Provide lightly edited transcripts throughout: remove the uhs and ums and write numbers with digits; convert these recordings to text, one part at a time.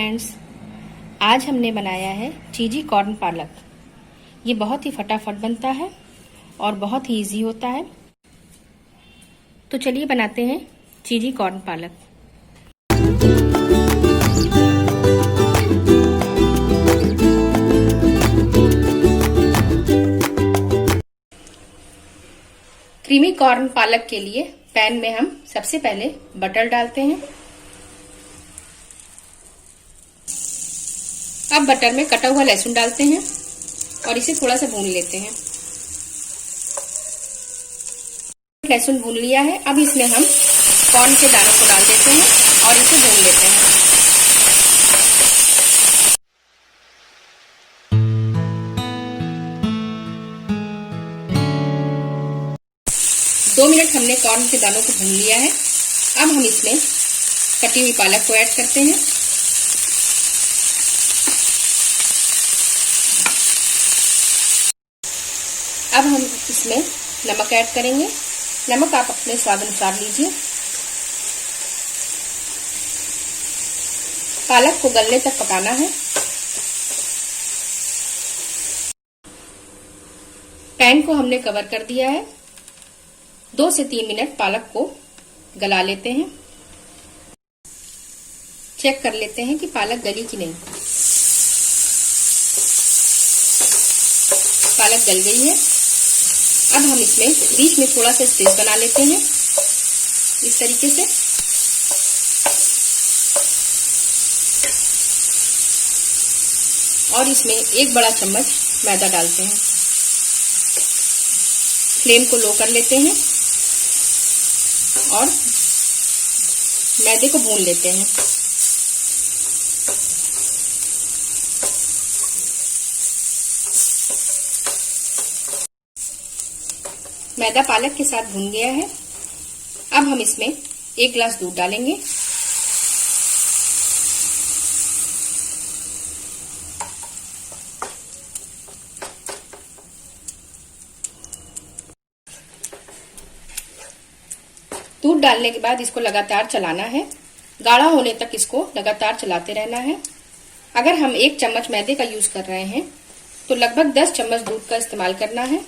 Friends, आज हमने बनाया है चीजी कॉर्न पालक। ये बहुत ही फटाफट बनता है और बहुत ही इजी होता है। तो चलिए बनाते हैं चीजी कॉर्न पालक। क्रीमी कॉर्न पालक के लिए पैन में हम सबसे पहले बटर डालते हैं। अब बटर में कटा हुआ लहसुन डालते हैं और इसे थोड़ा सा भून लेते हैं। लहसुन भून लिया है। अब इसमें हम कॉर्न के दानों को डाल देते हैं और इसे भून लेते हैं। दो मिनट हमने कॉर्न के दानों को भून लिया है। अब हम इसमें कटी हुई पालक को ऐड करते हैं। अब हम इसमें नमक ऐड करेंगे। नमक आप अपने स्वाद अनुसार लीजिए। पालक को गलने तक पकाना है। पैन को हमने कवर कर दिया है। 2 से 3 मिनट पालक को गला लेते हैं। चेक कर लेते हैं कि पालक गली कि नहीं। पालक गल गई है। अब हम इसमें बीच में थोड़ा सा स्पेस बना लेते हैं, इस तरीके से। और इसमें 1 बड़ा चम्मच मैदा डालते हैं। फ्लेम को लो कर लेते हैं और मैदे को भून लेते हैं। मैदा पालक के साथ भून गया है। अब हम इसमें 1 गिलास दूध डालेंगे। दूध डालने के बाद इसको लगातार चलाना है। गाढ़ा होने तक इसको लगातार चलाते रहना है। अगर हम 1 चम्मच मैदे का यूज कर रहे हैं तो लगभग 10 चम्मच दूध का इस्तेमाल करना है।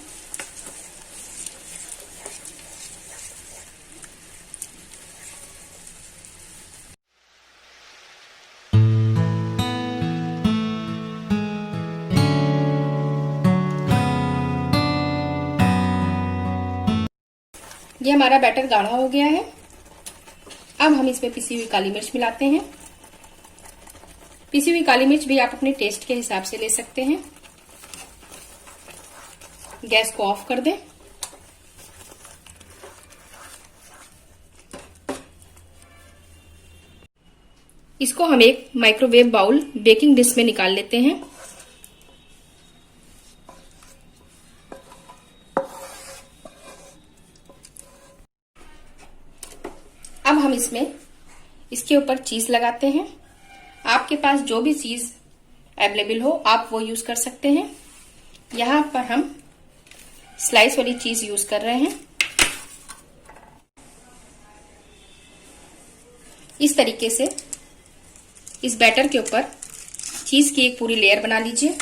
ये हमारा बैटर गाढ़ा हो गया है। अब हम इसमें पिसी हुई काली मिर्च मिलाते हैं। पिसी हुई काली मिर्च भी आप अपने टेस्ट के हिसाब से ले सकते हैं। गैस को ऑफ कर दें। इसको हम एक माइक्रोवेव बाउल बेकिंग डिश में निकाल लेते हैं। अब हम इसमें इसके ऊपर चीज लगाते हैं। आपके पास जो भी चीज अवेलेबल हो आप वो यूज कर सकते हैं। यहां पर हम स्लाइस वाली चीज यूज कर रहे हैं। इस तरीके से इस बैटर के ऊपर चीज की एक पूरी लेयर बना लीजिए।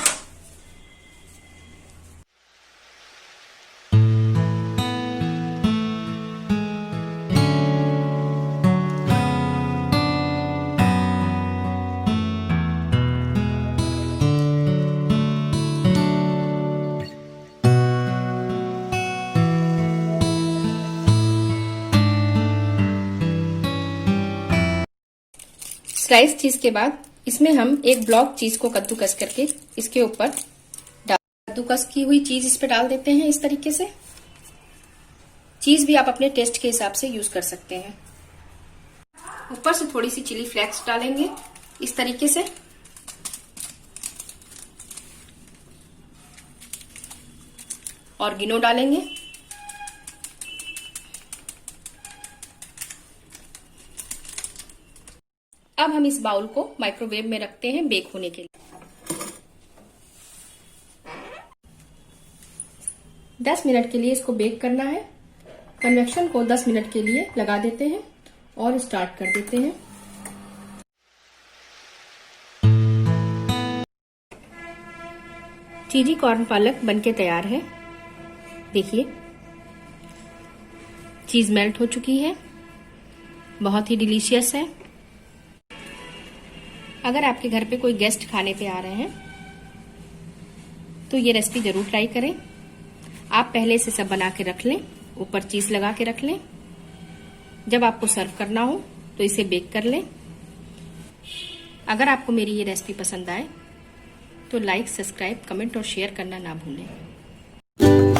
स्लाइस चीज के बाद इसमें हम एक ब्लॉक चीज को कद्दूकस करके इसके ऊपर कद्दूकस की हुई चीज इस पे डाल देते हैं। इस तरीके से चीज भी आप अपने टेस्ट के हिसाब से यूज कर सकते हैं। ऊपर से थोड़ी सी चिली फ्लेक्स डालेंगे इस तरीके से। और ऑरिगेनो डालेंगे। अब हम इस बाउल को माइक्रोवेव में रखते हैं बेक होने के लिए। 10 मिनट के लिए इसको बेक करना है। कन्वेक्शन को 10 मिनट के लिए लगा देते हैं और स्टार्ट कर देते हैं। चीजी कॉर्न पालक बनके तैयार है। देखिए चीज मेल्ट हो चुकी है, बहुत ही डिलीशियस है। अगर आपके घर पे कोई गेस्ट खाने पे आ रहे हैं तो ये रेसिपी जरूर ट्राई करें। आप पहले से सब बना के रख लें, ऊपर चीज लगा के रख लें। जब आपको सर्व करना हो तो इसे बेक कर लें। अगर आपको मेरी ये रेसिपी पसंद आए तो लाइक, सब्सक्राइब, कमेंट और शेयर करना ना भूलें।